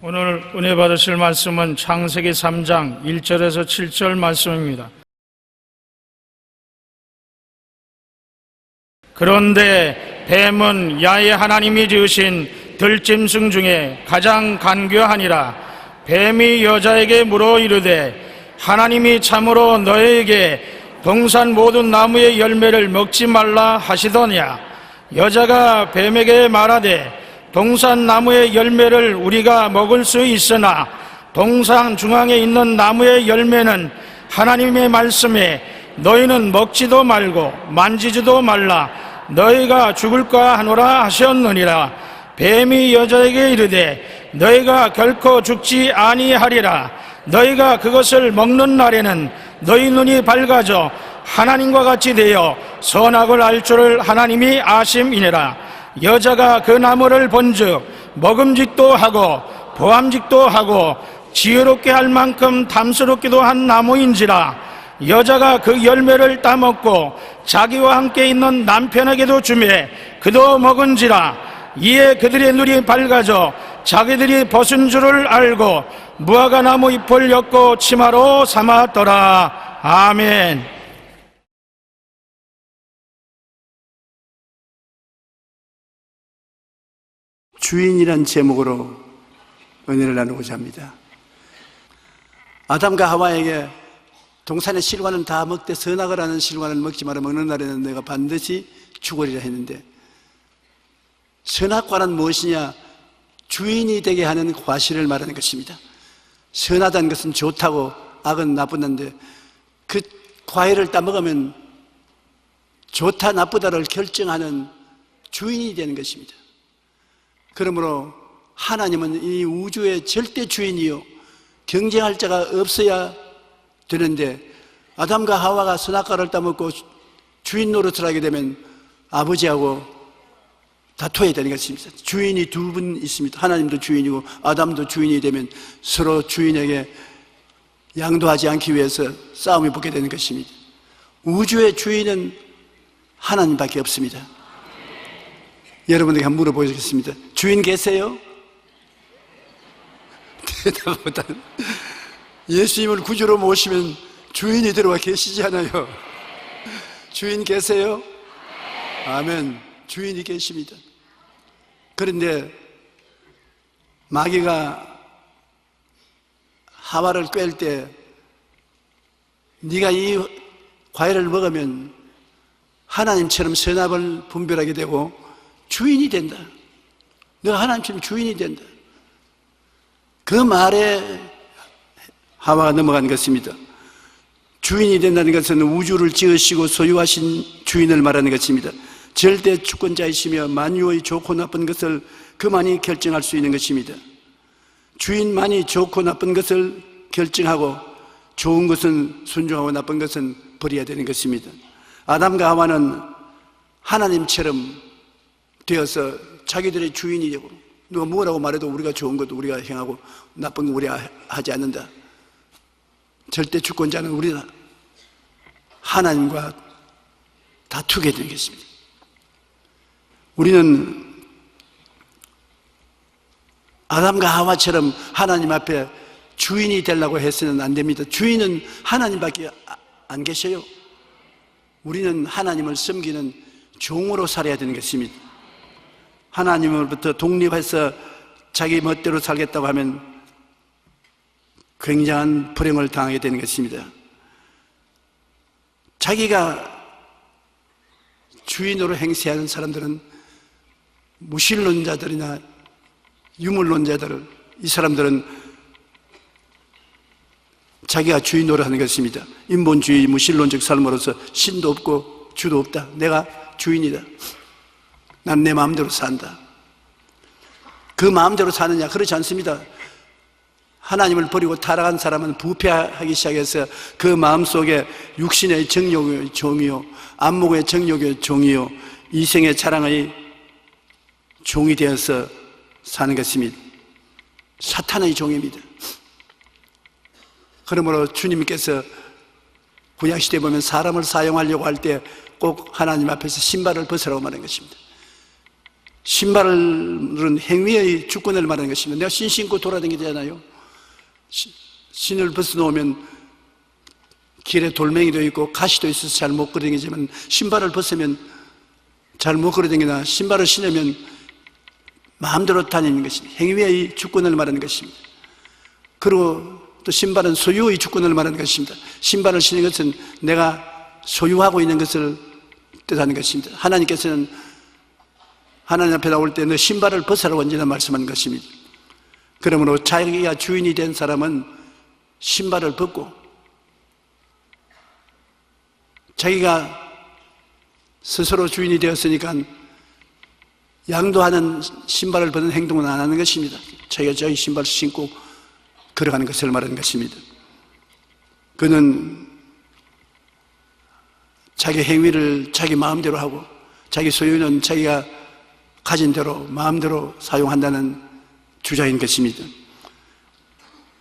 오늘 은혜 받으실 말씀은 창세기 3장 1절에서 7절 말씀입니다. 그런데 뱀은 야훼 하나님이 지으신 들짐승 중에 가장 간교하니라. 뱀이 여자에게 물어 이르되 하나님이 참으로 너에게 동산 모든 나무의 열매를 먹지 말라 하시더냐. 여자가 뱀에게 말하되 동산 나무의 열매를 우리가 먹을 수 있으나 동산 중앙에 있는 나무의 열매는 하나님의 말씀에 너희는 먹지도 말고 만지지도 말라 너희가 죽을까 하노라 하셨느니라. 뱀이 여자에게 이르되 너희가 결코 죽지 아니하리라. 너희가 그것을 먹는 날에는 너희 눈이 밝아져 하나님과 같이 되어 선악을 알 줄을 하나님이 아심이니라. 여자가 그 나무를 본즉 먹음직도 하고 보암직도 하고 지혜롭게 할 만큼 탐스럽기도 한 나무인지라. 여자가 그 열매를 따먹고 자기와 함께 있는 남편에게도 주매 그도 먹은지라. 이에 그들의 눈이 밝아져 자기들이 벗은 줄을 알고 무화과 나무 잎을 엮고 치마로 삼았더라. 아멘. 주인이란 제목으로 은혜를 나누고자 합니다. 아담과 하와에게 동산의 실과는 다 먹되 선악을 하는 실과는 먹지 마라. 먹는 날에는 내가 반드시 죽으리라 했는데, 선악과는 무엇이냐? 주인이 되게 하는 과실을 말하는 것입니다. 선하다는 것은 좋다고 악은 나쁘다는데 그 과일을 따먹으면 좋다 나쁘다를 결정하는 주인이 되는 것입니다. 그러므로 하나님은 이 우주의 절대 주인이요 경쟁할 자가 없어야 되는데, 아담과 하와가 선악과를 따먹고 주인 노릇을 하게 되면 아버지하고 다투어야 되는 것입니다. 주인이 두 분 있습니다. 하나님도 주인이고 아담도 주인이 되면 서로 주인에게 양도하지 않기 위해서 싸움이 붙게 되는 것입니다. 우주의 주인은 하나님밖에 없습니다. 여러분에게 한번 물어보겠습니다. 주인 계세요? 대답보다는 예수님을 구주로 모시면 주인이 들어와 계시지 않아요? 주인 계세요? 아멘. 주인이 계십니다. 그런데 마귀가 하와를 꿰을 때 네가 이 과일을 먹으면 하나님처럼 선악을 분별하게 되고 주인이 된다. 너가 하나님처럼 주인이 된다. 그 말에 하와가 넘어간 것입니다. 주인이 된다는 것은 우주를 지으시고 소유하신 주인을 말하는 것입니다. 절대 주권자이시며 만유의 좋고 나쁜 것을 그만이 결정할 수 있는 것입니다. 주인만이 좋고 나쁜 것을 결정하고 좋은 것은 순종하고 나쁜 것은 버려야 되는 것입니다. 아담과 하와는 하나님처럼 되어서 자기들의 주인이 되고 누가 뭐라고 말해도 우리가 좋은 것도 우리가 행하고 나쁜 거 우리가 하지 않는다. 절대 주권자는 우리다. 하나님과 다투게 되는 것입니다. 우리는 아담과 하와처럼 하나님 앞에 주인이 되려고 해서는 안 됩니다. 주인은 하나님밖에 안 계셔요. 우리는 하나님을 섬기는 종으로 살아야 되는 것입니다. 하나님으로부터 독립해서 자기 멋대로 살겠다고 하면 굉장한 불행을 당하게 되는 것입니다. 자기가 주인으로 행세하는 사람들은 무신론자들이나 유물론자들, 이 사람들은 자기가 주인으로 하는 것입니다. 인본주의 무신론적 삶으로서 신도 없고 주도 없다. 내가 주인이다. 난 내 마음대로 산다. 그 마음대로 사느냐? 그렇지 않습니다. 하나님을 버리고 타락한 사람은 부패하기 시작해서 그 마음속에 육신의 정욕의 종이요, 안목의 정욕의 종이요, 이생의 자랑의 종이 되어서 사는 것입니다. 사탄의 종입니다. 그러므로 주님께서 구약시대에 보면 사람을 사용하려고 할 때 꼭 하나님 앞에서 신발을 벗으라고 말하는 것입니다. 신발은 행위의 주권을 말하는 것입니다. 내가 신 신고 돌아다니잖아요. 신을 벗어놓으면 길에 돌멩이도 있고 가시도 있어서 잘 못 걸어다니지만 신발을 벗으면 잘 못 걸어다니나 신발을 신으면 마음대로 다니는 것입니다. 행위의 주권을 말하는 것입니다. 그리고 또 신발은 소유의 주권을 말하는 것입니다. 신발을 신는 것은 내가 소유하고 있는 것을 뜻하는 것입니다. 하나님께서는 하나님 앞에 나올 때 너 신발을 벗으라고 언제나 말씀하는 것입니다. 그러므로 자기가 주인이 된 사람은 신발을 벗고 자기가 스스로 주인이 되었으니까 양도하는 신발을 벗는 행동은 안 하는 것입니다. 자기가 자기 신발을 신고 걸어가는 것을 말하는 것입니다. 그는 자기 행위를 자기 마음대로 하고 자기 소유는 자기가 가진 대로 마음대로 사용한다는 주장인 것입니다.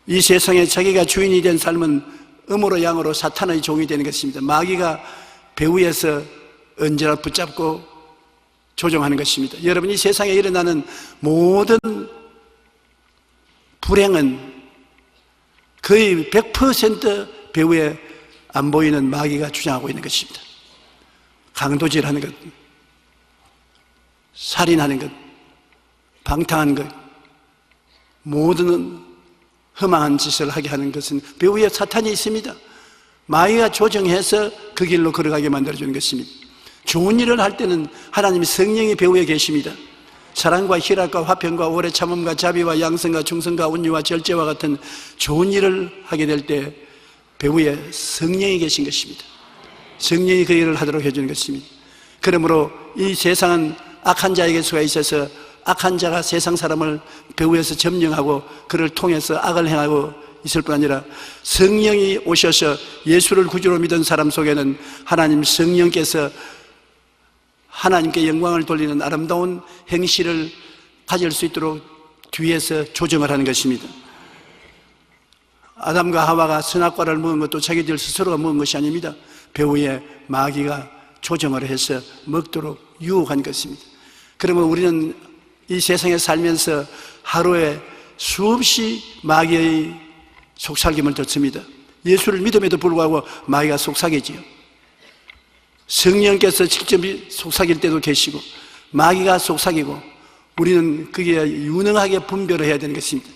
이 세상에 자기가 주인이 된 삶은 음으로 양으로 사탄의 종이 되는 것입니다. 마귀가 배후에서 언제나 붙잡고 조종하는 것입니다. 여러분, 이 세상에 일어나는 모든 불행은 거의 100% 배후에 안 보이는 마귀가 주장하고 있는 것입니다. 강도질하는 것, 살인하는 것, 방탕한 것, 모든 험한 짓을 하게 하는 것은 배후에 사탄이 있습니다. 마귀가 조정해서 그 길로 걸어가게 만들어주는 것입니다. 좋은 일을 할 때는 하나님의 성령이 배후에 계십니다. 사랑과 희락과 화평과 오래 참음과 자비와 양성과 충성과 온유와 절제와 같은 좋은 일을 하게 될 때 배후에 성령이 계신 것입니다. 성령이 그 일을 하도록 해주는 것입니다. 그러므로 이 세상은 악한 자에게 수가 있어서 악한 자가 세상 사람을 배후에서 점령하고 그를 통해서 악을 행하고 있을 뿐 아니라 성령이 오셔서 예수를 구주로 믿은 사람 속에는 하나님 성령께서 하나님께 영광을 돌리는 아름다운 행실을 가질 수 있도록 뒤에서 조정을 하는 것입니다. 아담과 하와가 선악과를 먹은 것도 자기들 스스로가 먹은 것이 아닙니다. 배후에 마귀가 조정을 해서 먹도록 유혹한 것입니다. 그러면 우리는 이 세상에 살면서 하루에 수없이 마귀의 속삭임을 듣습니다. 예수를 믿음에도 불구하고 마귀가 속삭이지요. 성령께서 직접 속삭일 때도 계시고 마귀가 속삭이고 우리는 그게 유능하게 분별을 해야 되는 것입니다.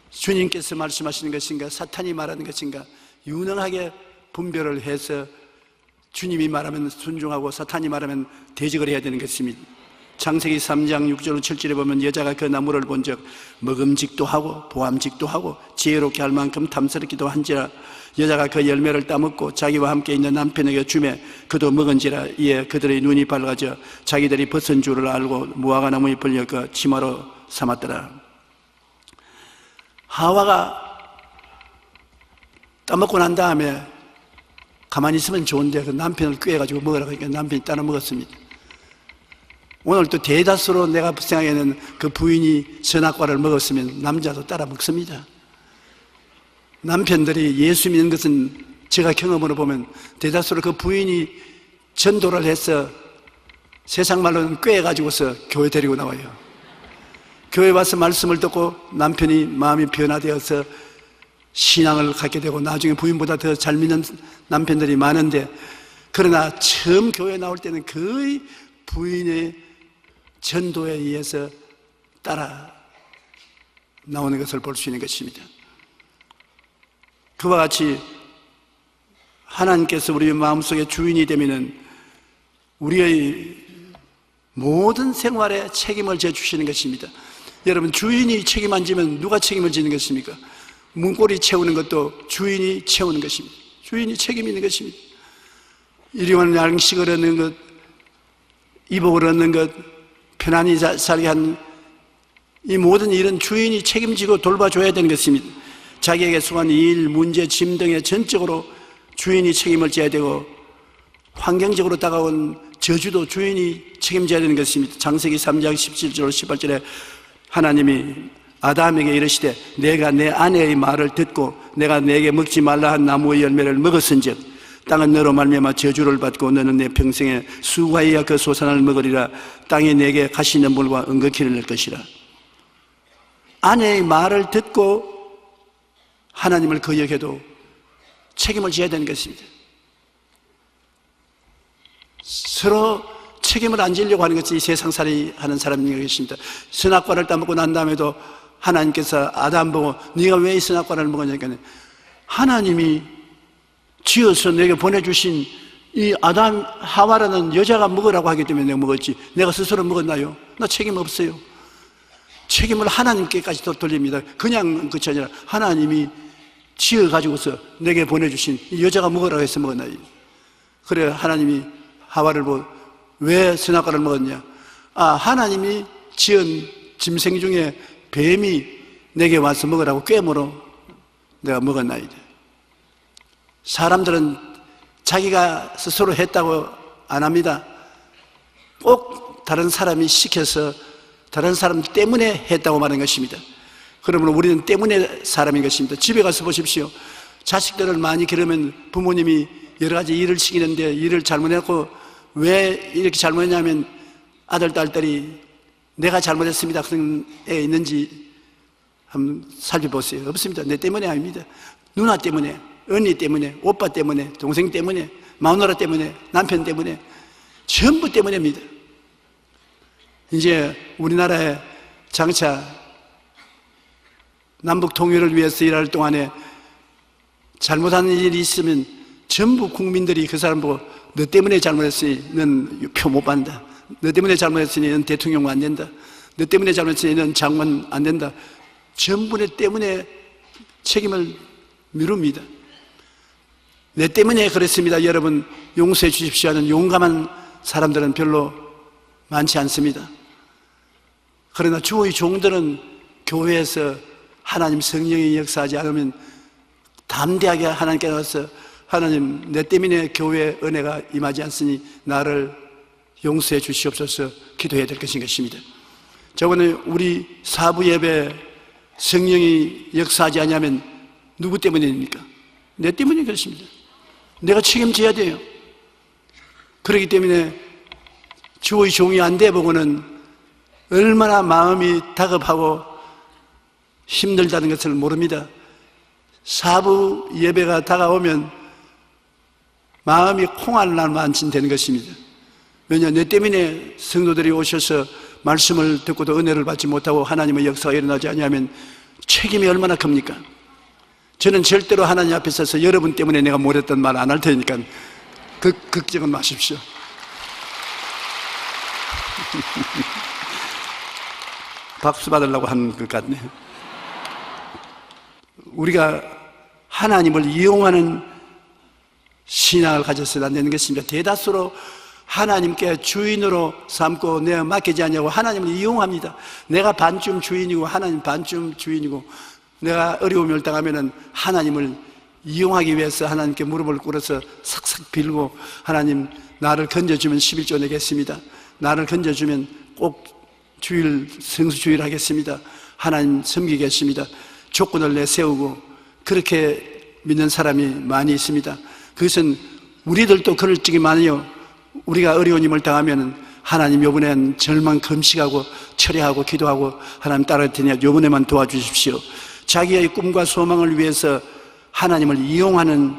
주님께서 말씀하시는 것인가 사탄이 말하는 것인가 유능하게 분별을 해서 주님이 말하면 순종하고 사탄이 말하면 대적을 해야 되는 것입니다. 창세기 3장 6절 7절에 보면 여자가 그 나무를 본즉 먹음직도 하고 보암직도 하고 지혜롭게 할 만큼 탐스럽기도 한지라 여자가 그 열매를 따먹고 자기와 함께 있는 남편에게 주매 그도 먹은지라 이에 그들의 눈이 밝아져 자기들이 벗은 줄을 알고 무화과 나무 잎을 엮어 치마로 삼았더라. 하와가 따먹고 난 다음에 가만히 있으면 좋은데 그 남편을 꾀해가지고 먹으라고 하니까 남편이 따라 먹었습니다. 오늘 또 대다수로 내가 생각에는 그 부인이 선악과를 먹었으면 남자도 따라 먹습니다. 남편들이 예수 믿는 것은 제가 경험으로 보면 대다수로 그 부인이 전도를 해서 세상 말로는 꾀해가지고서 교회 데리고 나와요. 교회 와서 말씀을 듣고 남편이 마음이 변화되어서 신앙을 갖게 되고 나중에 부인보다 더 잘 믿는 남편들이 많은데 그러나 처음 교회 나올 때는 거의 부인의 전도에 의해서 따라 나오는 것을 볼 수 있는 것입니다. 그와 같이 하나님께서 우리 마음속에 주인이 되면은 우리의 모든 생활에 책임을 져주시는 것입니다. 여러분, 주인이 책임 안 지면 누가 책임을 지는 것입니까? 문고리 채우는 것도 주인이 채우는 것입니다. 주인이 책임 있는 것입니다. 일용할 양식을 얻는 것, 이복을 얻는 것, 편안히 살게 하는 이 모든 일은 주인이 책임지고 돌봐줘야 되는 것입니다. 자기에게 속한 일, 문제, 짐 등에 전적으로 주인이 책임을 져야 되고 환경적으로 다가온 저주도 주인이 책임져야 되는 것입니다. 창세기 3장 17절 18절에 하나님이 아담에게 이르시되 내가 내 아내의 말을 듣고 내가 내게 먹지 말라 한 나무의 열매를 먹었은즉 땅은 너로 말미암아 저주를 받고 너는 내 평생에 수고하여야 그 소산을 먹으리라. 땅이 내게 가시 있는 물과 은거키를 낼 것이라. 아내의 말을 듣고 하나님을 거역해도 책임을 져야 되는 것입니다. 서로 책임을 안 지려고 하는 것이 세상살이 하는 사람인 것입니다. 선악과를 따먹고 난 다음에도 하나님께서 아담 보고 네가 왜 이 선악과를 먹었냐니까 하나님이 지어서 내게 보내주신 이 아담 하와라는 여자가 먹으라고 하기 때문에 내가 먹었지 내가 스스로 먹었나요? 나 책임 없어요. 책임을 하나님께까지 돌립니다. 그냥 그것이 아니라 하나님이 지어가지고서 내게 보내주신 이 여자가 먹으라고 해서 먹었나요? 그래 하나님이 하와를 보고 왜 선악과를 먹었냐? 하나님이 지은 짐승 중에 뱀이 내게 와서 먹으라고 꿰물어 내가 먹었나이다. 사람들은 자기가 스스로 했다고 안 합니다. 꼭 다른 사람이 시켜서 다른 사람 때문에 했다고 말하는 것입니다. 그러므로 우리는 때문에 사람인 것입니다. 집에 가서 보십시오. 자식들을 많이 기르면 부모님이 여러 가지 일을 시키는데 일을 잘못했고 왜 이렇게 잘못했냐면 아들, 딸들이 내가 잘못했습니다 그런 애 있는지 한번 살펴보세요. 없습니다. 내 때문에 아닙니다. 누나 때문에, 언니 때문에, 오빠 때문에, 동생 때문에, 마누라 때문에, 남편 때문에 전부 때문입니다. 이제 우리나라에 장차 남북 통일을 위해서 일할 동안에 잘못하는 일이 있으면 전부 국민들이 그 사람 보고 너 때문에 잘못했으니 넌 표 못 받는다. 너 때문에 잘못했으니 넌 대통령 안 된다. 너 때문에 잘못했으니 넌 장관 안 된다. 전부 내 때문에 책임을 미룹니다. 내 때문에 그랬습니다. 여러분 용서해 주십시오 하는 용감한 사람들은 별로 많지 않습니다. 그러나 주의 종들은 교회에서 하나님 성령이 역사하지 않으면 담대하게 하나님께 나와서 하나님 내 때문에 교회에 은혜가 임하지 않으니 나를 용서해 주시옵소서 기도해야 될 것입니다. 저번에 우리 사부 예배 성령이 역사하지 않으면 누구 때문입니까? 내 때문에 그렇습니다. 내가 책임져야 돼요. 그렇기 때문에 주의 종이 안 돼 보고는 얼마나 마음이 다급하고 힘들다는 것을 모릅니다. 사부 예배가 다가오면 마음이 콩알날만치 되는 것입니다. 왜냐, 내 때문에 성도들이 오셔서 말씀을 듣고도 은혜를 받지 못하고 하나님의 역사가 일어나지 않으면 책임이 얼마나 큽니까? 저는 절대로 하나님 앞에 서서 여러분 때문에 내가 못했던 말 안 할 테니까 걱정은 마십시오. 박수 받으려고 하는 것 같네. 우리가 하나님을 이용하는 신앙을 가졌어야 되는 것입니다. 대다수로 하나님께 주인으로 삼고 내가 맡기지 않냐고 하나님을 이용합니다. 내가 반쯤 주인이고 하나님 반쯤 주인이고 내가 어려움을 당하면 하나님을 이용하기 위해서 하나님께 무릎을 꿇어서 삭삭 빌고 하나님 나를 건져주면 11조 내겠습니다. 나를 건져주면 꼭 주일 성수주일 하겠습니다. 하나님 섬기겠습니다. 조건을 내세우고 그렇게 믿는 사람이 많이 있습니다. 그것은 우리들도 그럴 적이 많아요. 우리가 어려운 힘을 당하면 하나님 요번엔 절망 금식하고 철회하고 기도하고 하나님 따를 테니 요번에만 도와주십시오. 자기의 꿈과 소망을 위해서 하나님을 이용하는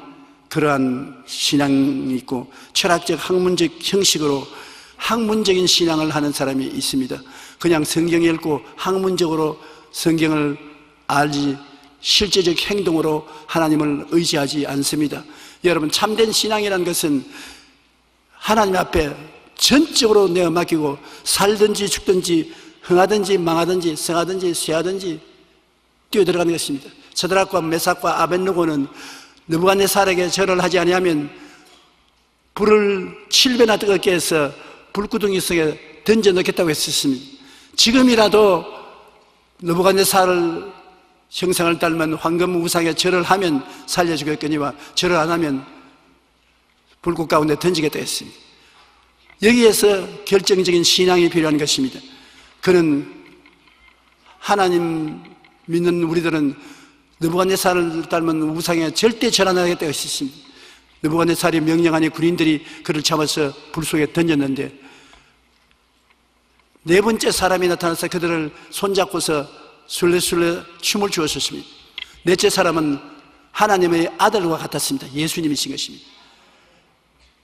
그러한 신앙이 있고 철학적 학문적 형식으로 학문적인 신앙을 하는 사람이 있습니다. 그냥 성경 읽고 학문적으로 성경을 알지 실제적 행동으로 하나님을 의지하지 않습니다. 여러분 참된 신앙이라는 것은 하나님 앞에 전적으로 내가 맡기고 살든지 죽든지 흥하든지 망하든지 성하든지 쇠하든지 뛰어들어가는 것입니다. 서드락과 메삭과 아벳느고는 느부갓네살에게 절을 하지 아니하면 불을 7배나 뜨겁게 해서 불구덩이 속에 던져 넣겠다고 했었습니다. 지금이라도 느부갓네살 형상을 닮은 황금 우상에 절을 하면 살려주겠거니와 절을 안 하면 불꽃 가운데 던지겠다 했습니다. 여기에서 결정적인 신앙이 필요한 것입니다. 그는 하나님 믿는 우리들은 느부갓네살을 닮은 우상에 절대 절 안 하겠다고 했습니다. 느부갓네살의 명령 안에 군인들이 그를 잡아서 불 속에 던졌는데 네 번째 사람이 나타나서 그들을 손잡고서 술래술래 춤을 추었습니다. 넷째 사람은 하나님의 아들과 같았습니다. 예수님이신 것입니다.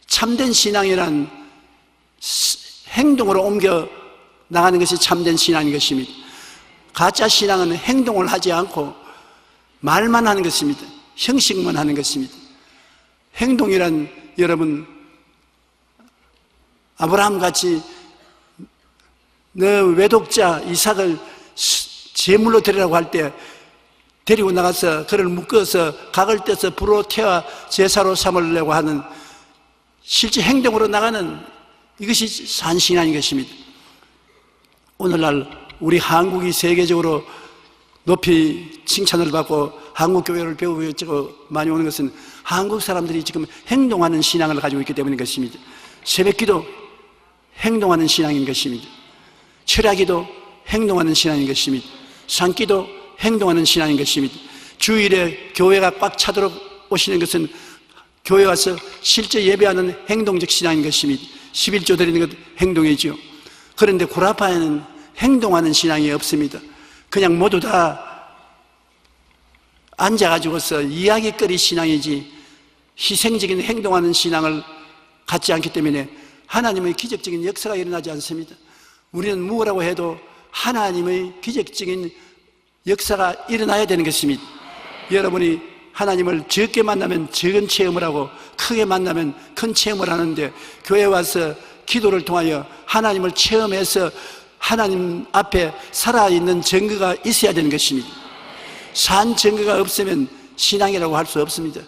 참된 신앙이란 행동으로 옮겨 나가는 것이 참된 신앙인 것입니다. 가짜 신앙은 행동을 하지 않고 말만 하는 것입니다. 형식만 하는 것입니다. 행동이란 여러분 아브라함같이 너 외독자 이삭을 제물로 드리라고 할 때 데리고 나가서 그를 묶어서 각을 떼서 불로 태워 제사로 삼으려고 하는 실제 행동으로 나가는 이것이 산신앙인 것입니다. 오늘날 우리 한국이 세계적으로 높이 칭찬을 받고 한국 교회를 배우고 많이 오는 것은 한국 사람들이 지금 행동하는 신앙을 가지고 있기 때문인 것입니다. 새벽기도 행동하는 신앙인 것입니다. 철야기도 행동하는 신앙인 것입니다. 산기도 행동하는 신앙인 것입니다. 주일에 교회가 꽉 차도록 오시는 것은 교회 와서 실제 예배하는 행동적 신앙인 것입니다. 11조 드리는 것 행동이죠. 그런데 구라파에는 행동하는 신앙이 없습니다. 그냥 모두 다 앉아가지고서 이야기거리 신앙이지 희생적인 행동하는 신앙을 갖지 않기 때문에 하나님의 기적적인 역사가 일어나지 않습니다. 우리는 무엇이라고 해도 하나님의 기적적인 역사가 일어나야 되는 것입니다. 여러분이 하나님을 적게 만나면 적은 체험을 하고 크게 만나면 큰 체험을 하는데 교회에 와서 기도를 통하여 하나님을 체험해서 하나님 앞에 살아있는 증거가 있어야 되는 것입니다. 산 증거가 없으면 신앙이라고 할 수 없습니다.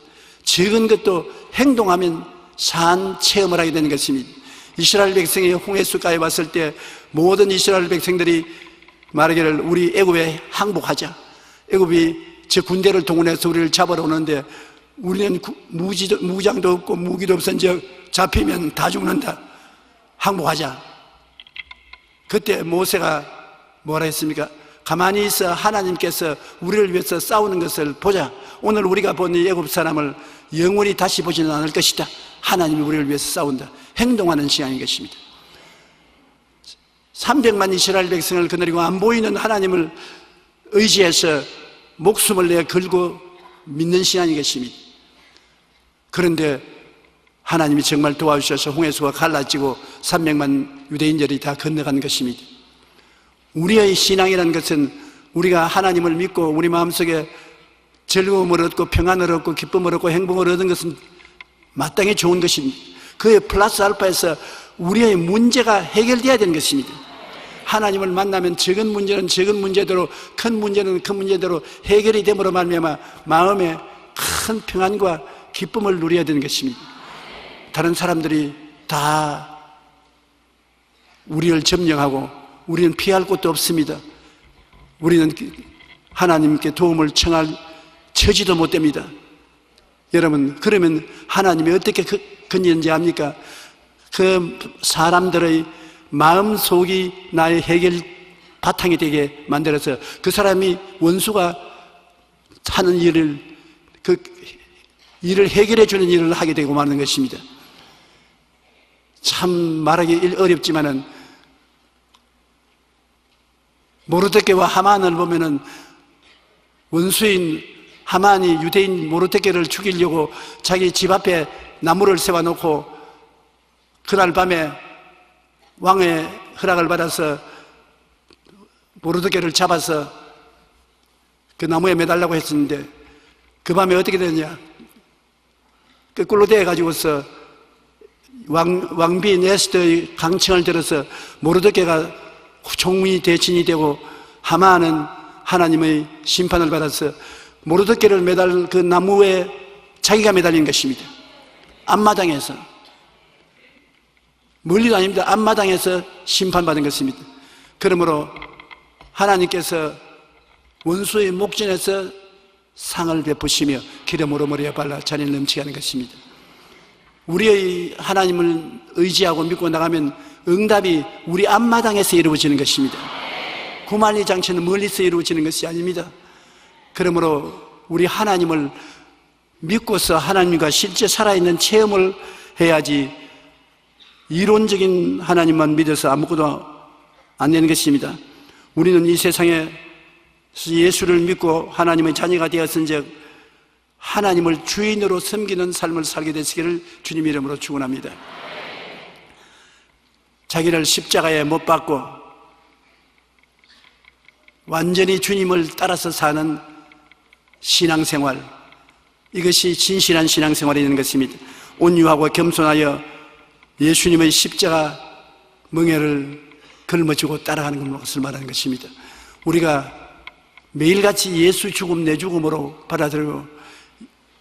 적은 것도 행동하면 산 체험을 하게 되는 것입니다. 이스라엘 백성이 홍해수가에 왔을 때 모든 이스라엘 백성들이 말하기를 우리 애굽에 항복하자. 애굽이 저 군대를 동원해서 우리를 잡으러 오는데 우리는 무장도 없고 무기도 없은즉 잡히면 다 죽는다. 항복하자. 그때 모세가 뭐라 했습니까? 가만히 있어 하나님께서 우리를 위해서 싸우는 것을 보자. 오늘 우리가 본 이 애굽 사람을 영원히 다시 보지는 않을 것이다. 하나님이 우리를 위해서 싸운다. 행동하는 신앙인 것입니다. 300만 이스라엘 백성을 거느리고 안 보이는 하나님을 의지해서 목숨을 내 걸고 믿는 신앙인 것입니다. 그런데 하나님이 정말 도와주셔서 홍해수가 갈라지고 300만 유대인들이 다 건너간 것입니다. 우리의 신앙이라는 것은 우리가 하나님을 믿고 우리 마음속에 즐거움을 얻고 평안을 얻고 기쁨을 얻고 행복을 얻은 것은 마땅히 좋은 것입니다. 그의 플러스 알파에서 우리의 문제가 해결되어야 되는 것입니다. 하나님을 만나면 적은 문제는 적은 문제대로 큰 문제는 큰 문제대로 해결이 됨으로 말미암아 마음에 큰 평안과 기쁨을 누려야 되는 것입니다. 다른 사람들이 다 우리를 점령하고 우리는 피할 곳도 없습니다. 우리는 하나님께 도움을 청할 처지도 못 됩니다. 여러분, 그러면 하나님이 어떻게 건지는지 압니까? 그 사람들의 마음속이 나의 해결 바탕이 되게 만들어서 그 사람이 원수가 하는 일을 그 일을 해결해 주는 일을 하게 되고 마는 것입니다. 참 말하기 어렵지만은 모르드게와 하만을 보면은 원수인 하만이 유대인 모르드게를 죽이려고 자기 집 앞에 나무를 세워놓고 그날 밤에 왕의 허락을 받아서 모르드게를 잡아서 그 나무에 매달라고 했었는데 그 밤에 어떻게 되느냐? 거꾸로 대가지고서 왕비인 에스더의 강청을 들어서 모르드게가 총리 대신이 되고 하만은 하나님의 심판을 받아서 모르드게를 매달 그 나무에 자기가 매달린 것입니다. 앞마당에서 멀리도 아닙니다. 앞마당에서 심판받은 것입니다. 그러므로 하나님께서 원수의 목전에서 상을 베푸시며 기름으로 머리에 발라 잔을 넘치게 하는 것입니다. 우리의 하나님을 의지하고 믿고 나가면 응답이 우리 앞마당에서 이루어지는 것입니다. 구만리 장치는 멀리서 이루어지는 것이 아닙니다. 그러므로 우리 하나님을 믿고서 하나님과 실제 살아있는 체험을 해야지 이론적인 하나님만 믿어서 아무것도 안 되는 것입니다. 우리는 이 세상에 예수를 믿고 하나님의 자녀가 되었은즉 하나님을 주인으로 섬기는 삶을 살게 되시기를 주님 이름으로 축원합니다. 자기를 십자가에 못 박고 완전히 주님을 따라서 사는 신앙생활, 이것이 진실한 신앙생활이 되는 것입니다. 온유하고 겸손하여 예수님의 십자가 멍에를 걸머쥐고 따라가는 것을 말하는 것입니다. 우리가 매일같이 예수 죽음 내 죽음으로 받아들이고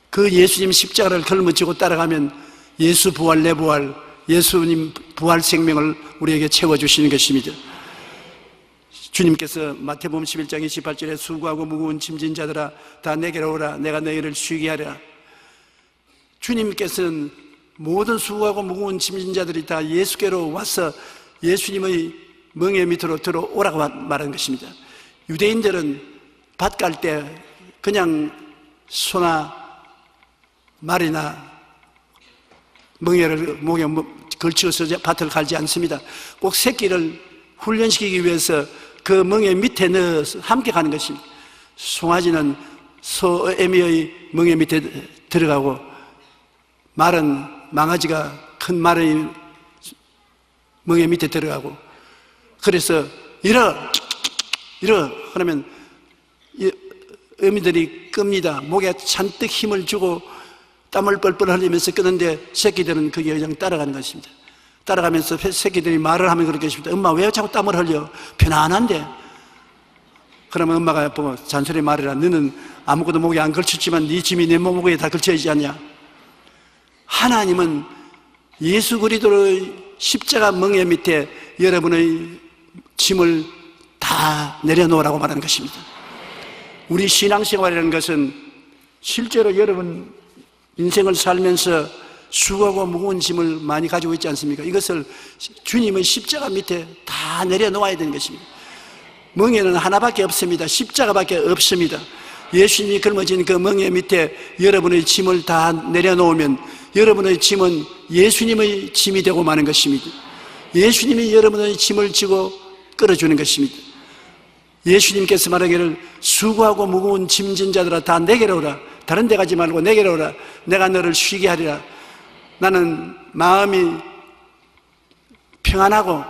그 예수님 십자가를 걸머쥐고 따라가면 예수 부활 내 부활, 예수님 부활 생명을 우리에게 채워주시는 것입니다. 주님께서 마태복음 11장 28절에 수고하고 무거운 짐진 자들아 다 내게로 오라 내가 너희를 쉬게 하리라. 주님께서는 모든 수고하고 무거운 짐진 자들이 다 예수께로 와서 예수님의 멍에 밑으로 들어오라고 말하는 것입니다. 유대인들은 밭 갈 때 그냥 소나 말이나 멍에를 목에 걸치어서 밭을 갈지 않습니다. 꼭 새끼를 훈련시키기 위해서 그 멍에 밑에 넣어서 함께 가는 것입니다. 송아지는 소애미의 멍에 밑에 들어가고 말은 망아지가 큰 말의 멍에 밑에 들어가고 그래서 이러 그러면 어미들이 끕니다. 목에 잔뜩 힘을 주고 땀을 뻘뻘 흘리면서 끄는데 새끼들은 그게 그냥 따라가는 것입니다. 따라가면서 새끼들이 말을 하면 그렇게 했습니다. 엄마 왜 자꾸 땀을 흘려? 편안한데. 그러면 엄마가 보고 잔소리 말해라. 너는 아무것도 목에 안 걸쳤지만 네 짐이 내 목에 다 걸쳐 있지 않냐? 하나님은 예수 그리스도의 십자가 멍에 밑에 여러분의 짐을 다 내려놓으라고 말하는 것입니다. 우리 신앙생활이라는 것은 실제로 여러분 인생을 살면서 수고하고 무거운 짐을 많이 가지고 있지 않습니까? 이것을 주님의 십자가 밑에 다 내려놓아야 되는 것입니다. 멍에는 하나밖에 없습니다. 십자가밖에 없습니다. 예수님이 걸머진 그 멍에 밑에 여러분의 짐을 다 내려놓으면 여러분의 짐은 예수님의 짐이 되고 마는 것입니다. 예수님이 여러분의 짐을 지고 끌어주는 것입니다. 예수님께서 말하기를 수고하고 무거운 짐진 자들아 다 내게로 오라. 다른 데 가지 말고 내게로 오라. 내가 너를 쉬게 하리라. 나는 마음이 평안하고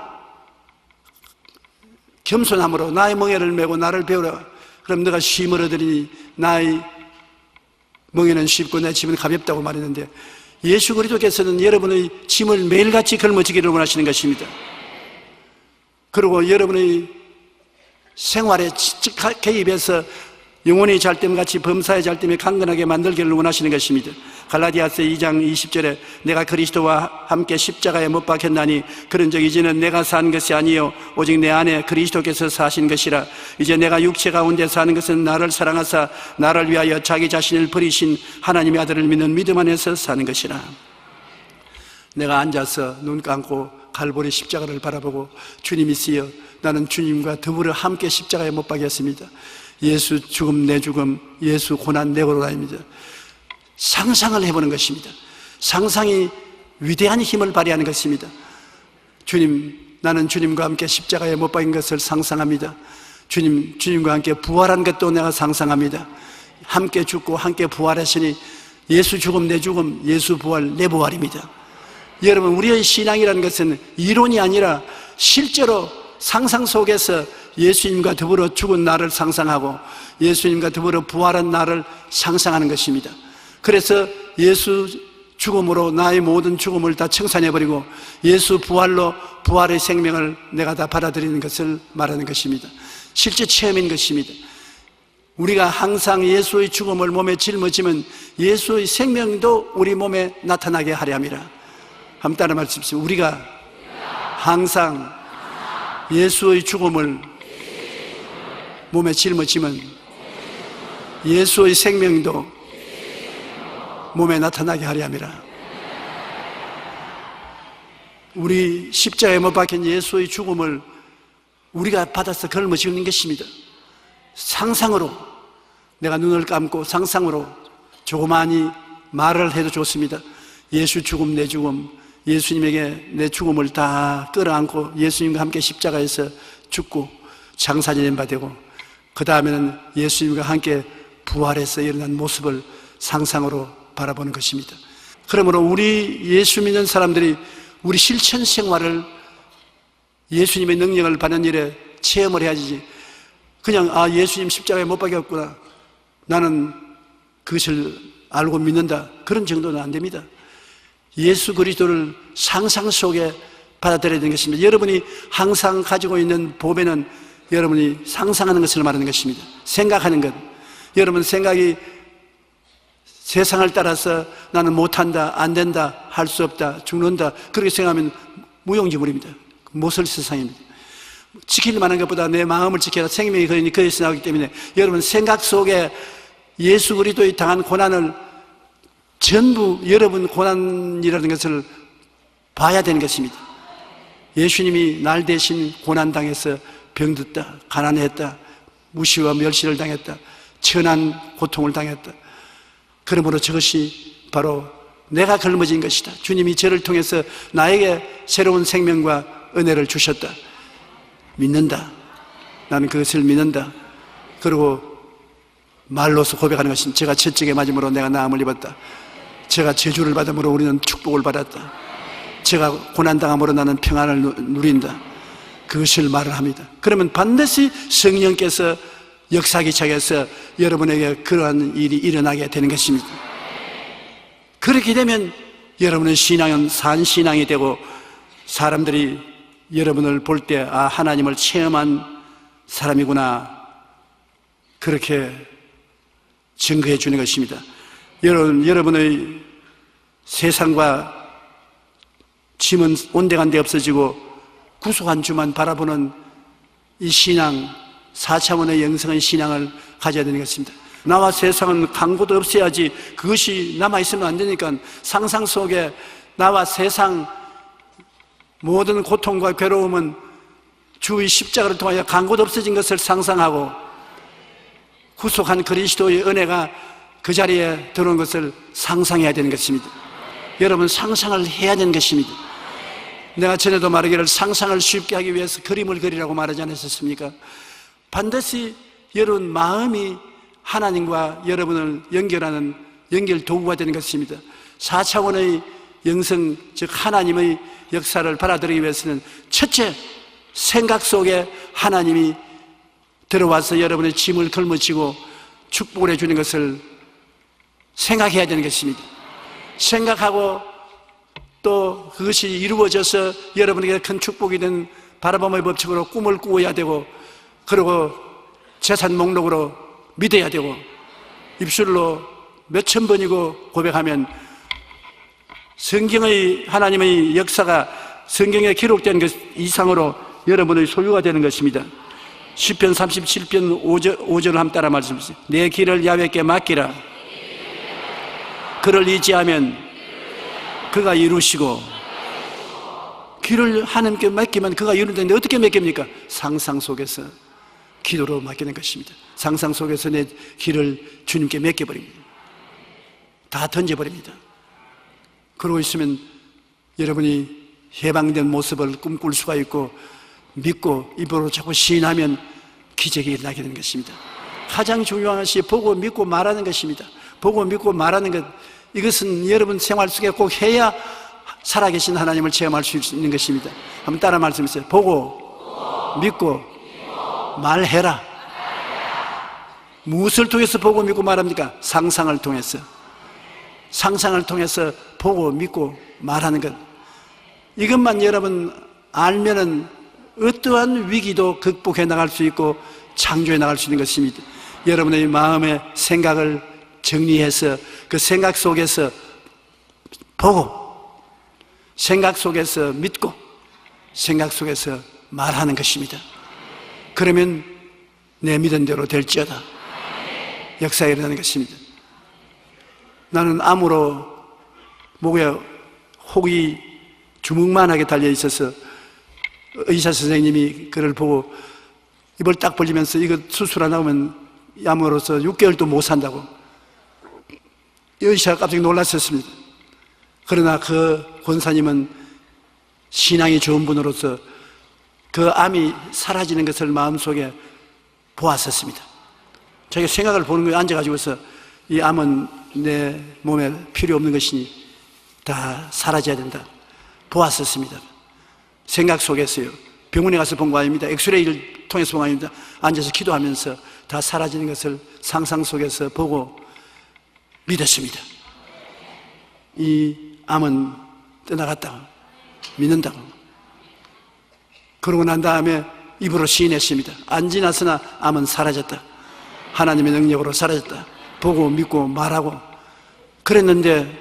겸손함으로 나의 멍에를 메고 나를 배우라. 그럼 너가 쉼을 얻으리니 나의 멍에는 쉽고 내 짐은 가볍다고 말했는데 예수 그리스도께서는 여러분의 짐을 매일같이 걸머지기를 원하시는 것입니다. 그리고 여러분의 생활에 직접 개입해서 영혼의 잘됨 같이 범사의 잘됨에 강건하게 만들기를 원하시는 것입니다. 갈라디아서 2장 20절에 내가 그리스도와 함께 십자가에 못 박혔나니 그런즉 이제는 내가 사는 것이 아니요 오직 내 안에 그리스도께서 사신 것이라. 이제 내가 육체 가운데 사는 것은 나를 사랑하사 나를 위하여 자기 자신을 버리신 하나님의 아들을 믿는 믿음 안에서 사는 것이라. 내가 앉아서 눈 감고 갈보리 십자가를 바라보고 주님이 쓰여 나는 주님과 더불어 함께 십자가에 못 박혔습니다. 예수 죽음 내 죽음, 예수 고난 내 고난입니다. 상상을 해보는 것입니다. 상상이 위대한 힘을 발휘하는 것입니다. 주님, 나는 주님과 함께 십자가에 못 박인 것을 상상합니다. 주님과 함께 부활한 것도 내가 상상합니다. 함께 죽고 함께 부활하시니 예수 죽음 내 죽음, 예수 부활 내 부활입니다. 여러분, 우리의 신앙이라는 것은 이론이 아니라 실제로 상상 속에서 예수님과 더불어 죽은 나를 상상하고 예수님과 더불어 부활한 나를 상상하는 것입니다. 그래서 예수 죽음으로 나의 모든 죽음을 다 청산해버리고 예수 부활로 부활의 생명을 내가 다 받아들이는 것을 말하는 것입니다. 실제 체험인 것입니다. 우리가 항상 예수의 죽음을 몸에 짊어지면 예수의 생명도 우리 몸에 나타나게 하려 함이라. 한번 따라 말씀하십시오. 우리가 항상 예수의 죽음을 몸에 짊어지면 예수의 생명도 몸에 나타나게 하려 함이라. 우리 십자가에 못 박힌 예수의 죽음을 우리가 받아서 걸머쥐는 것입니다. 상상으로 내가 눈을 감고 상상으로 조그마니 말을 해도 좋습니다. 예수 죽음 내 죽음, 예수님에게 내 죽음을 다 끌어안고 예수님과 함께 십자가에서 죽고 장사지낸 바 되고, 그 다음에는 예수님과 함께 부활해서 일어난 모습을 상상으로 바라보는 것입니다. 그러므로 우리 예수 믿는 사람들이 우리 실천 생활을 예수님의 능력을 받는 일에 체험을 해야지, 그냥 예수님 십자가에 못 박였구나, 나는 그것을 알고 믿는다, 그런 정도는 안 됩니다. 예수 그리스도를 상상 속에 받아들여야 되는 것입니다. 여러분이 항상 가지고 있는 보배는 여러분이 상상하는 것을 말하는 것입니다. 생각하는 것. 여러분 생각이 세상을 따라서 나는 못한다, 안 된다, 할 수 없다, 죽는다, 그렇게 생각하면 무용지물입니다. 모설 세상입니다. 지킬 만한 것보다 내 마음을 지켜라, 생명이 거기서 나오기 때문에 여러분 생각 속에 예수 그리스도의 당한 고난을 전부 여러분 고난이라는 것을 봐야 되는 것입니다. 예수님이 날 대신 고난당해서 병듣다, 가난했다, 무시와 멸시를 당했다, 천한 고통을 당했다. 그러므로 저것이 바로 내가 걸머진 것이다. 주님이 저를 통해서 나에게 새로운 생명과 은혜를 주셨다. 믿는다. 나는 그것을 믿는다. 그리고 말로서 고백하는 것입니다. 제가 채찍에 맞음으로 내가 나음을 입었다. 제가 저주를 받음으로 우리는 축복을 받았다. 제가 고난당함으로 나는 평안을 누린다. 그것을 말을 합니다. 그러면 반드시 성령께서 역사기차에서 여러분에게 그러한 일이 일어나게 되는 것입니다. 그렇게 되면 여러분의 신앙은 산신앙이 되고 사람들이 여러분을 볼 때 하나님을 체험한 사람이구나, 그렇게 증거해 주는 것입니다. 여러분의 세상과 짐은 온데간데 없어지고 구속한 주만 바라보는 이 신앙, 4차원의 영성의 신앙을 가져야 되는 것입니다. 나와 세상은 강고도 없어야지, 그것이 남아있으면 안 되니까 상상 속에 나와 세상 모든 고통과 괴로움은 주의 십자가를 통하여 강고도 없어진 것을 상상하고 구속한 그리스도의 은혜가 그 자리에 들어온 것을 상상해야 되는 것입니다. 여러분 상상을 해야 되는 것입니다. 내가 전에도 말하기를 상상을 쉽게 하기 위해서 그림을 그리라고 말하지 않았습니까? 반드시 여러분 마음이 하나님과 여러분을 연결하는 연결 도구가 되는 것입니다. 4차원의 영성, 즉 하나님의 역사를 받아들이기 위해서는 첫째, 생각 속에 하나님이 들어와서 여러분의 짐을 걸머쥐고 축복을 해주는 것을 생각해야 되는 것입니다. 생각하고 또 그것이 이루어져서 여러분에게 큰 축복이 된 바라봄의 법칙으로 꿈을 꾸어야 되고, 그리고 재산 목록으로 믿어야 되고, 입술로 몇천 번이고 고백하면 성경의 하나님의 역사가 성경에 기록된 것 이상으로 여러분의 소유가 되는 것입니다. 시편 37편 5절을 한번 따라 말씀하세요. 내 길을 야훼께 맡기라. 그를 의지하면 그가 이루시고. 길을 하나님께 맡기면 그가 이루는데 어떻게 맡깁니까? 상상 속에서 기도로 맡기는 것입니다. 상상 속에서 내 길을 주님께 맡겨버립니다. 다 던져버립니다. 그러고 있으면 여러분이 해방된 모습을 꿈꿀 수가 있고, 믿고 입으로 자꾸 시인하면 기적이 일어나게 되는 것입니다. 가장 중요한 것이 보고 믿고 말하는 것입니다. 보고 믿고 말하는 것, 이것은 여러분 생활 속에 꼭 해야 살아계신 하나님을 체험할 수 있는 것입니다. 한번 따라 말씀하세요. 보고 믿고 말해라. 무엇을 통해서 보고 믿고 말합니까? 상상을 통해서. 상상을 통해서 보고 믿고 말하는 것, 이것만 여러분 알면은 어떠한 위기도 극복해 나갈 수 있고 창조해 나갈 수 있는 것입니다. 여러분의 마음의 생각을 정리해서 그 생각 속에서 보고, 생각 속에서 믿고, 생각 속에서 말하는 것입니다. 그러면 내 믿은 대로 될지어다. 역사가 일어나는 것입니다. 나는 암으로 목에 혹이 주먹만하게 달려 있어서 의사 선생님이 그를 보고 입을 딱 벌리면서 이거 수술 안 하면 암으로서 6개월도 못 산다고. 여시가 깜짝 놀랐었습니다. 그러나 그 권사님은 신앙이 좋은 분으로서 그 암이 사라지는 것을 마음속에 보았었습니다. 자기가 생각을 보는 거에 앉아가지고서 이 암은 내 몸에 필요 없는 것이니 다 사라져야 된다. 보았었습니다. 생각 속에서요. 병원에 가서 본 거 아닙니다. 엑스레이를 통해서 본 거 아닙니다. 앉아서 기도하면서 다 사라지는 것을 상상 속에서 보고 믿었습니다. 이 암은 떠나갔다고 믿는다고. 그러고 난 다음에 입으로 시인했습니다. 안 지났으나 암은 사라졌다. 하나님의 능력으로 사라졌다. 보고 믿고 말하고 그랬는데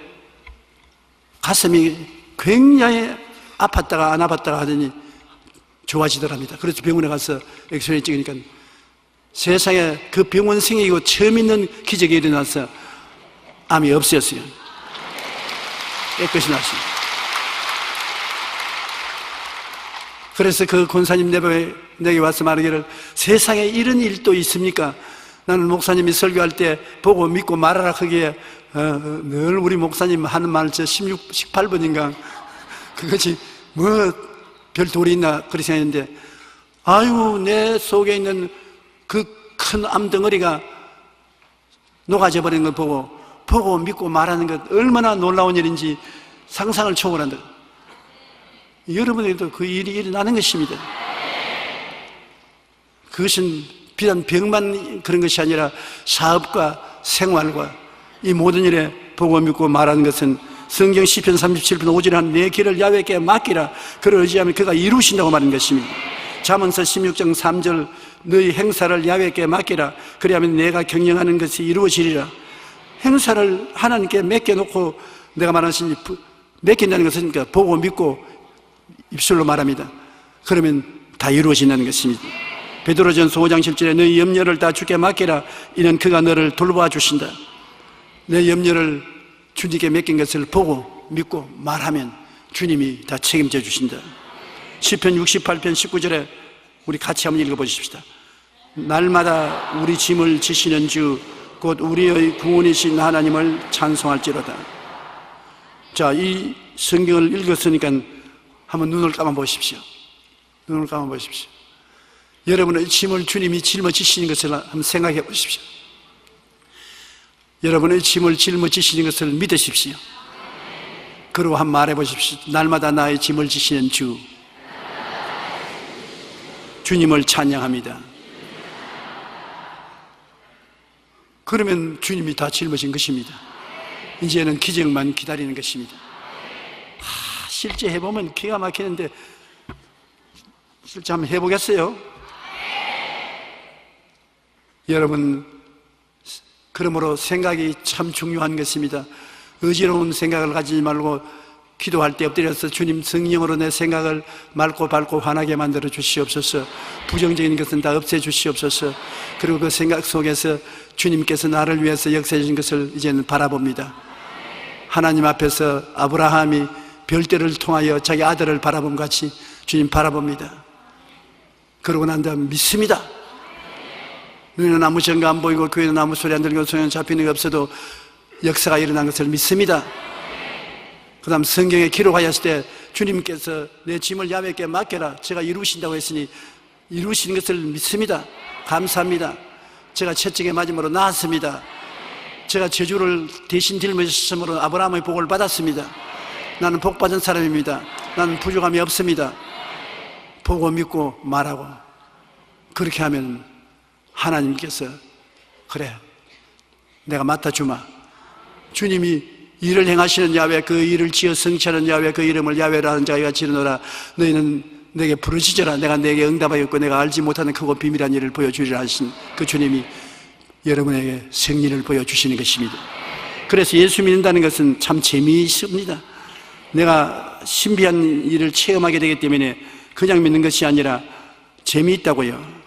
가슴이 굉장히 아팠다가 안 아팠다가 하더니 좋아지더랍니다. 그래서 병원에 가서 엑스레이 찍으니까 세상에 그 병원 생이고 처음 있는 기적이 일어나서 암이 없어졌어요. 깨끗이 났습니다. 그래서 그 권사님 내게 와서 말하기를 세상에 이런 일도 있습니까? 나는 목사님이 설교할 때 보고 믿고 말하라 하기에 늘 우리 목사님 하는 말 18번인가 그것이 뭐 별 도리 있나 그렇게 생각했는데 아유 내 속에 있는 그 큰 암덩어리가 녹아져 버리는 걸 보고 믿고 말하는 것 얼마나 놀라운 일인지 상상을 초월한다. 여러분에게도 그 일이 일어나는 것입니다. 그것은 비단 병만 그런 것이 아니라 사업과 생활과 이 모든 일에 보고 믿고 말하는 것은 성경 시편 37편 5절에 한 내 길을 야훼께 맡기라 그를 의지하면 그가 이루신다고 말하는 것입니다. 잠언서 16장 3절 너희 행사를 야훼께 맡기라 그리하면 내가 경영하는 것이 이루어지리라. 행사를 하나님께 맡겨놓고 내가 말하는 것이 맡긴다는 것은 그러니까 보고 믿고 입술로 말합니다. 그러면 다 이루어진다는 것입니다. 베드로전서 5장 10절에 너희 염려를 다 주께 맡기라 이는 그가 너를 돌보아 주신다. 내 염려를 주님께 맡긴 것을 보고 믿고 말하면 주님이 다 책임져 주신다. 시편 68편 19절에 우리 같이 한번 읽어보십시다. 날마다 우리 짐을 지시는 주 곧 우리의 구원이신 하나님을 찬송할지로다. 자, 이 성경을 읽었으니까 한번 눈을 감아 보십시오. 눈을 감아 보십시오. 여러분의 짐을 주님이 짊어지시는 것을 한번 생각해 보십시오. 여러분의 짐을 짊어지시는 것을 믿으십시오. 그리고 한번 말해 보십시오. 날마다 나의 짐을 지시는 주 주님을 찬양합니다. 그러면 주님이 다 짊어진 것입니다. 이제는 기적만 기다리는 것입니다. 실제 해보면 기가 막히는데 실제 한번 해보겠어요? 여러분, 그러므로 생각이 참 중요한 것입니다. 의지로운 생각을 가지지 말고 기도할 때 엎드려서 주님 성령으로 내 생각을 맑고 밝고 환하게 만들어 주시옵소서. 부정적인 것은 다 없애 주시옵소서. 그리고 그 생각 속에서 주님께서 나를 위해서 역사해 주신 것을 이제는 바라봅니다. 하나님 앞에서 아브라함이 별들을 통하여 자기 아들을 바라본 같이 주님 바라봅니다. 그러고 난 다음 믿습니다. 눈에는 아무 증거 안 보이고 귀에는 아무 소리 안 들리고 손에는 잡히는 게 없어도 역사가 일어난 것을 믿습니다. 그 다음 성경에 기록하였을 때 주님께서 내 짐을 야훼께 맡겨라 제가 이루신다고 했으니 이루신 것을 믿습니다. 감사합니다. 제가 채찍에 맞음으로 나았습니다. 제가 저주를 대신 짊어졌으므로 아브라함의 복을 받았습니다. 나는 복 받은 사람입니다. 나는 부족함이 없습니다. 보고 믿고 말하고 그렇게 하면 하나님께서 그래 내가 맡아주마. 주님이 일을 행하시는 야훼 그 일을 지어 성취하는 야훼 그 이름을 야훼라 하는 자가 지르노라. 너희는 내게 부르짖어라. 내가 내게 응답하였고 내가 알지 못하는 크고 비밀한 일을 보여주리라 하신 그 주님이 여러분에게 승리를 보여주시는 것입니다. 그래서 예수 믿는다는 것은 참 재미있습니다. 내가 신비한 일을 체험하게 되기 때문에 그냥 믿는 것이 아니라 재미있다고요.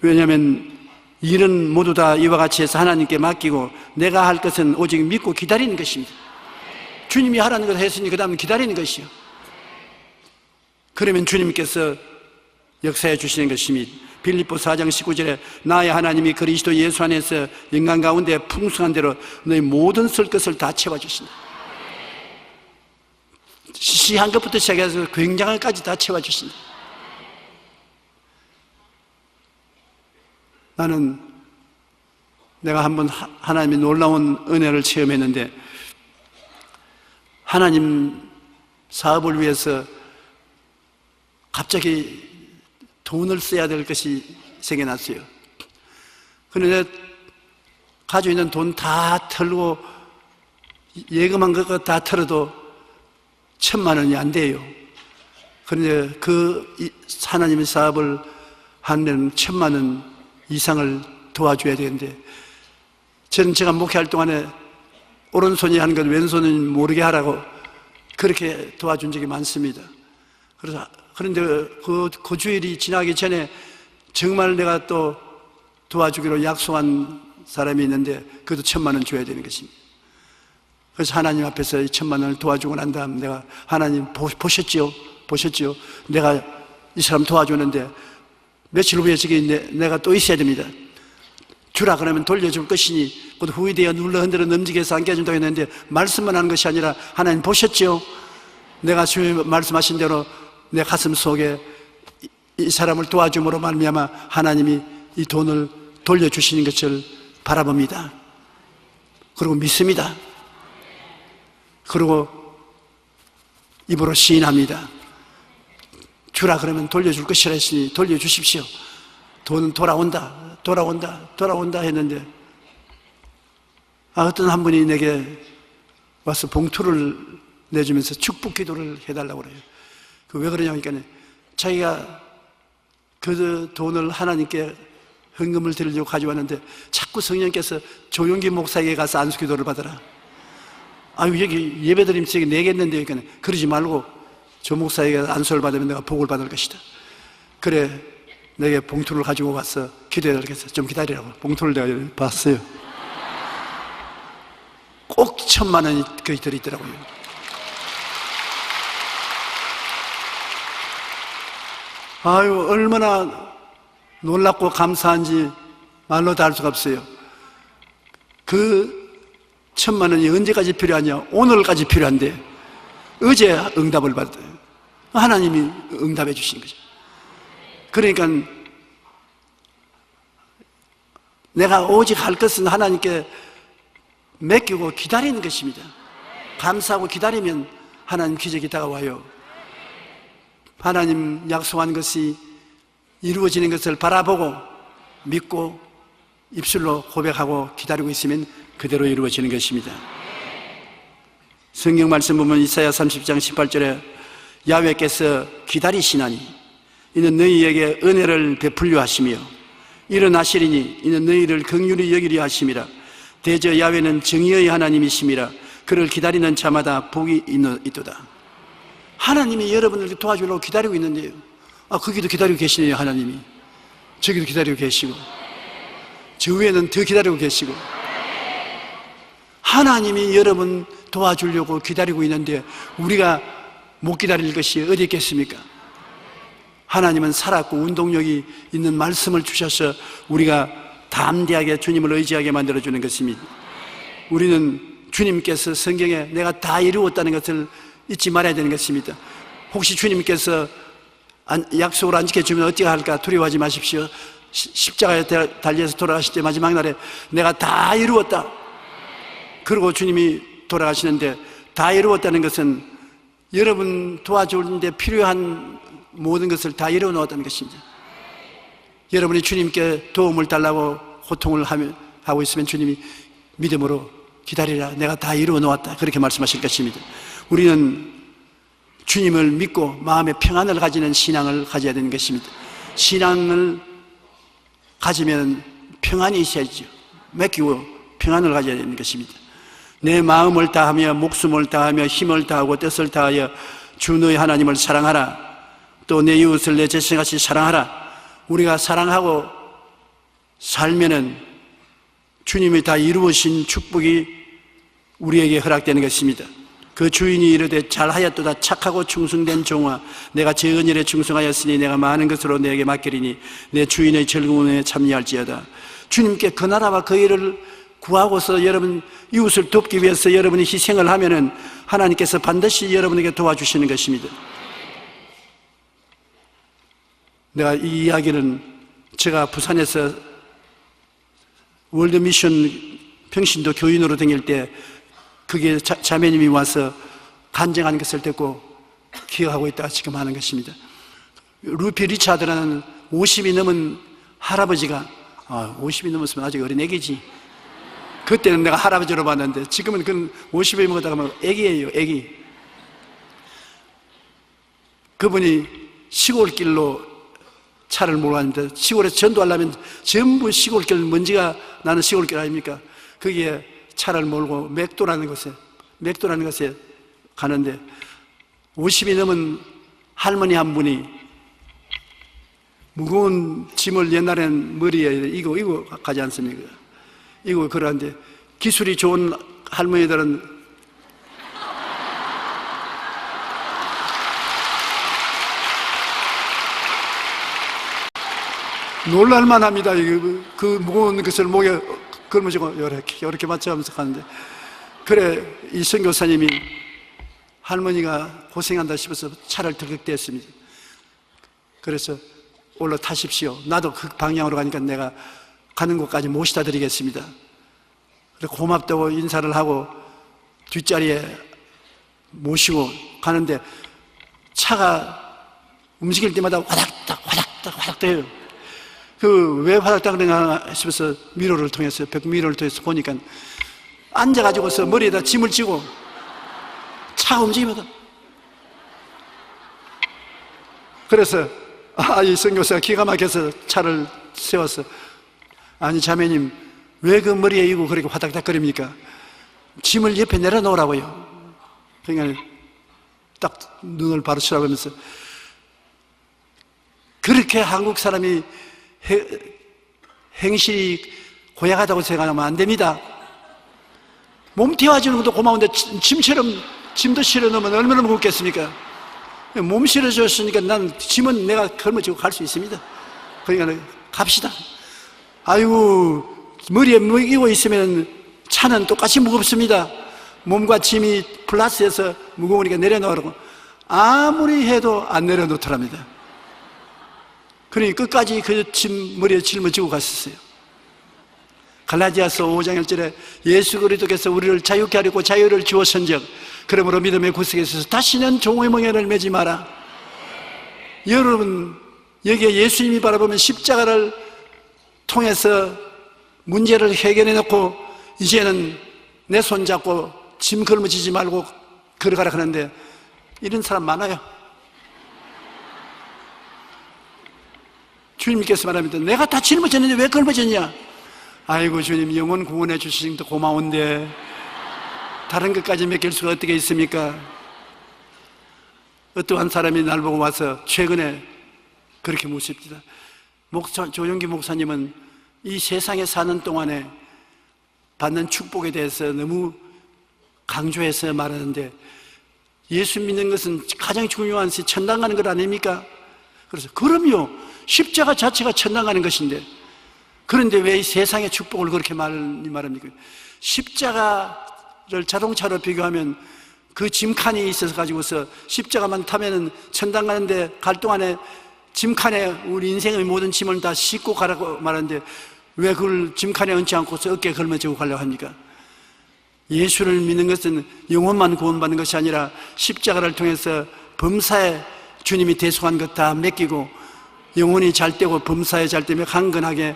왜냐하면 일은 모두 다 이와 같이 해서 하나님께 맡기고 내가 할 것은 오직 믿고 기다리는 것입니다. 주님이 하라는 걸 했으니 그 다음은 기다리는 것이요. 그러면 주님께서 역사해 주시는 것입니다. 빌립보 4장 19절에 나의 하나님이 그리스도 예수 안에서 인간 가운데 풍성한 대로 너희 모든 쓸 것을 다 채워주신다. 시시한 것부터 시작해서 굉장한 것까지 다 채워주신다. 나는 내가 한번 하나님의 놀라운 은혜를 체험했는데, 하나님 사업을 위해서 갑자기 돈을 써야 될 것이 생겨났어요. 그런데 가지고 있는 돈 다 털고 예금한 것 다 털어도 1,000만 원이 안 돼요. 그런데 그 하나님의 사업을 하는 데는 1,000만 원 이상을 도와줘야 되는데, 저는 제가 목회할 동안에 오른손이 하는 것 왼손은 모르게 하라고 그렇게 도와준 적이 많습니다. 그런데 그 주일이 지나기 전에 정말 내가 또 도와주기로 약속한 사람이 있는데, 그것도 1,000만 원 줘야 되는 것입니다. 그래서 하나님 앞에서 1,000만 원을 도와주고 난 다음 내가, 하나님 보셨지요? 내가 이 사람 도와주는데 며칠 후에 저기 내가 또 있어야 됩니다. 주라 그러면 돌려줄 것이니 곧 후이되어 눌러 흔들어 넘지게해서 안 깨준다고 했는데, 말씀만 하는 것이 아니라 하나님 보셨지요? 내가 주님 말씀하신 대로 내 가슴 속에 이 사람을 도와줌으로 말미암아 하나님이 이 돈을 돌려주시는 것을 바라봅니다. 그리고 믿습니다. 그리고 입으로 시인합니다. 주라 그러면 돌려줄 것이라 했으니 돌려주십시오. 돈은 돌아온다 했는데, 어떤 한 분이 내게 와서 봉투를 내주면서 축복 기도를 해달라고 그래요. 왜 그러냐니까, 자기가 그 돈을 하나님께 헌금을 드리려고 가져왔는데 자꾸 성령께서 조용기 목사에게 가서 안수 기도를 받아라. 여기 예배드림 책에 내겠는데, 그러니까 그러지 말고 조 목사에게 안수를 받으면 내가 복을 받을 것이다. 그래, 내게 봉투를 가지고 와서 기도해달라고 해서 좀 기다리라고 봉투를 내가 봤어요. 꼭 1,000만 원이 거의 들어있더라고요. 얼마나 놀랍고 감사한지 말로 다 할 수가 없어요. 그 1,000만 원이 언제까지 필요하냐? 오늘까지 필요한데 어제 응답을 받아요. 하나님이 응답해 주신 거죠. 그러니까 내가 오직 할 것은 하나님께 맡기고 기다리는 것입니다. 감사하고 기다리면 하나님 기적이 다가와요. 하나님 약속한 것이 이루어지는 것을 바라보고 믿고 입술로 고백하고 기다리고 있으면 그대로 이루어지는 것입니다. 성경 말씀 보면 이사야 30장 18절에 야훼께서 기다리시나니 이는 너희에게 은혜를 베풀려 하시며 일어나시리니 이는 너희를 긍휼히 여기려 하심이라. 대저 야훼는 정의의 하나님이심이라. 그를 기다리는 자마다 복이 있도다. 하나님이 여러분을 도와주려고 기다리고 있는데요. 거기도 기다리고 계시네요. 하나님이 저기도 기다리고 계시고 저 위에는 더 기다리고 계시고, 하나님이 여러분 도와주려고 기다리고 있는데 우리가 못 기다릴 것이 어디 있겠습니까? 하나님은 살았고 운동력이 있는 말씀을 주셔서 우리가 담대하게 주님을 의지하게 만들어주는 것입니다. 우리는 주님께서 성경에 내가 다 이루었다는 것을 잊지 말아야 되는 것입니다. 혹시 주님께서 약속을 안 지켜주면 어떻게 할까 두려워하지 마십시오. 십자가에 달려서 돌아가실 때 마지막 날에 내가 다 이루었다. 그리고 주님이 돌아가시는데, 다 이루었다는 것은 여러분 도와주는데 필요한 모든 것을 다 이루어 놓았다는 것입니다. 여러분이 주님께 도움을 달라고 호통을 하고 있으면 주님이 믿음으로 기다리라, 내가 다 이루어 놓았다, 그렇게 말씀하실 것입니다. 우리는 주님을 믿고 마음의 평안을 가지는 신앙을 가져야 되는 것입니다. 신앙을 가지면 평안이 있어야죠. 맡기고 평안을 가져야 되는 것입니다. 내 마음을 다하며 목숨을 다하며 힘을 다하고 뜻을 다하여 주 너의 하나님을 사랑하라. 또 내 이웃을 내 자신같이 사랑하라. 우리가 사랑하고 살면은 주님이 다 이루으신 축복이 우리에게 허락되는 것입니다. 그 주인이 이르되 잘하였도다 착하고 충성된 종아 내가 적은 일에 충성하였으니 내가 많은 것으로 내게 맡기리니 내 주인의 즐거움에 참여할지어다. 주님께 그 나라와 그 일을 구하고서 여러분 이웃을 돕기 위해서 여러분이 희생을 하면은 하나님께서 반드시 여러분에게 도와주시는 것입니다. 내가 이 이야기는 제가 부산에서 월드미션 평신도 교인으로 다닐 때 그게 자매님이 와서 간증하는 것을 듣고 기억하고 있다가 지금 하는 것입니다. 루피 리차드라는 50이 넘은 할아버지가 50이 넘었으면 아직 어린 애기지. 그때는 내가 할아버지로 봤는데 지금은 그 50이 먹었다가 애기예요, 애기. 그분이 시골길로 차를 몰고 갔는데 시골에서 전도하려면 전부 시골길 먼지가 나는 시골길 아닙니까? 거기에 차를 몰고 맥도라는 곳에 가는데 50이 넘은 할머니 한 분이 무거운 짐을 옛날에는 머리에 이거 가지 않습니까? 이거 그러는데 기술이 좋은 할머니들은 놀랄만 합니다. 그 무거운 것을 목에 걸머지고 이렇게 맞춰가면서 가는데 그래 이 선교사님이 할머니가 고생한다 싶어서 차를 들격대었습니다. 그래서 올라타십시오. 나도 그 방향으로 가니까 내가 가는 곳까지 모시다 드리겠습니다. 그래 고맙다고 인사를 하고 뒷자리에 모시고 가는데 차가 움직일 때마다 화닥닥 해요. 왜 화닥닥 그러나 싶어서 미러를 통해서 벽 미러를 통해서 보니까 앉아가지고서 머리에다 짐을 지고 차가 움직이거든. 그래서 이 선교사가 기가 막혀서 차를 세웠어. 아니 자매님 왜 그 머리에 이고 그렇게 화닥닥거립니까? 짐을 옆에 내려놓으라고요. 그러니까 딱 눈을 바로 치라고 하면서 그렇게 한국 사람이 행실이 고약하다고 생각하면 안 됩니다. 몸 태워주는 것도 고마운데 짐도 실어 놓으면 얼마나 무겁겠습니까? 몸 실어줬으니까 난 짐은 내가 걸머지고 갈 수 있습니다. 그러니까 갑시다. 아이고 머리에 무기고 있으면 차는 똑같이 무겁습니다. 몸과 짐이 플러스해서 무거우니까 내려놓으라고 아무리 해도 안 내려놓더랍니다. 그러니 끝까지 그 짐 머리에 짊어지고 갔었어요. 갈라디아서 5장 1절에 예수 그리스도께서 우리를 자유케 하려고 자유를 주었은즉 그러므로 믿음의 구속에 있어서 다시는 종의 멍에를 매지 마라. 여러분 여기에 예수님이 바라보면 십자가를 통해서 문제를 해결해 놓고 이제는 내 손 잡고 짐 걸머지지 말고 걸어가라 하는데 이런 사람 많아요. 주님께서 말합니다. 내가 다 짊어졌는데 왜 걸머졌냐? 아이고 주님 영혼 구원해 주시는 것도 고마운데 다른 것까지 맡길 수가 어떻게 있습니까? 어떠한 사람이 날 보고 와서 최근에 그렇게 묻습니다. 조용기 목사님은 이 세상에 사는 동안에 받는 축복에 대해서 너무 강조해서 말하는데 예수 믿는 것은 가장 중요한 것이 천당 가는 것 아닙니까? 그래서 그럼요. 십자가 자체가 천당 가는 것인데 그런데 왜 이 세상의 축복을 그렇게 말합니까? 십자가를 자동차로 비교하면 그 짐칸이 있어서 가지고서 십자가만 타면은 천당 가는데 갈 동안에 짐칸에 우리 인생의 모든 짐을 다 싣고 가라고 말하는데 왜 그걸 짐칸에 얹지 않고서 어깨에 걸머지고 가려고 합니까? 예수를 믿는 것은 영혼만 구원받는 것이 아니라 십자가를 통해서 범사에 주님이 대속한 것 다 맡기고 영혼이 잘 되고 범사에 잘 되며 강건하게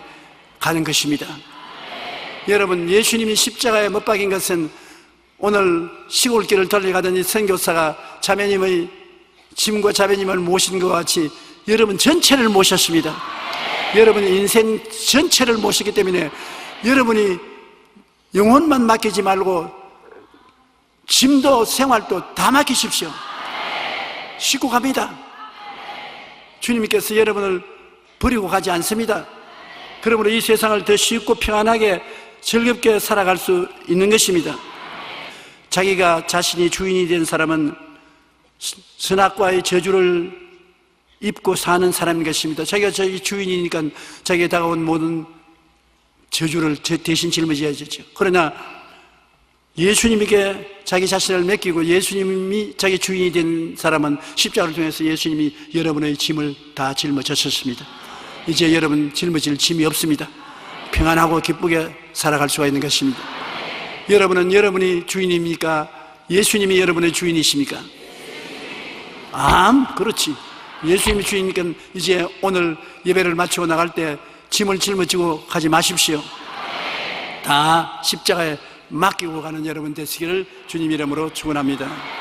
가는 것입니다. 여러분 예수님이 십자가에 못 박인 것은 오늘 시골길을 달려가던 이 선교사가 자매님의 짐과 자매님을 모신 것 같이 여러분 전체를 모셨습니다. 여러분의 인생 전체를 모시기 때문에 여러분이 영혼만 맡기지 말고 짐도 생활도 다 맡기십시오. 싣고 갑니다. 주님께서 여러분을 버리고 가지 않습니다. 그러므로 이 세상을 더 쉽고 평안하게 즐겁게 살아갈 수 있는 것입니다. 자기가 자신이 주인이 된 사람은 선악과의 저주를 입고 사는 사람인 것입니다. 자기가 자기 주인이니까 자기에 다가온 모든 저주를 대신 짊어져야 되죠. 그러나 예수님에게 자기 자신을 맡기고 예수님이 자기 주인이 된 사람은 십자가를 통해서 예수님이 여러분의 짐을 다 짊어졌습니다. 이제 여러분 짊어질 짐이 없습니다. 평안하고 기쁘게 살아갈 수가 있는 것입니다. 여러분은 여러분이 주인입니까? 예수님이 여러분의 주인이십니까? 그렇지. 예수님이 주인이니까 이제 오늘 예배를 마치고 나갈 때 짐을 짊어지고 가지 마십시오. 다 십자가에 맡기고 가는 여러분 되시기를 주님 이름으로 축원합니다.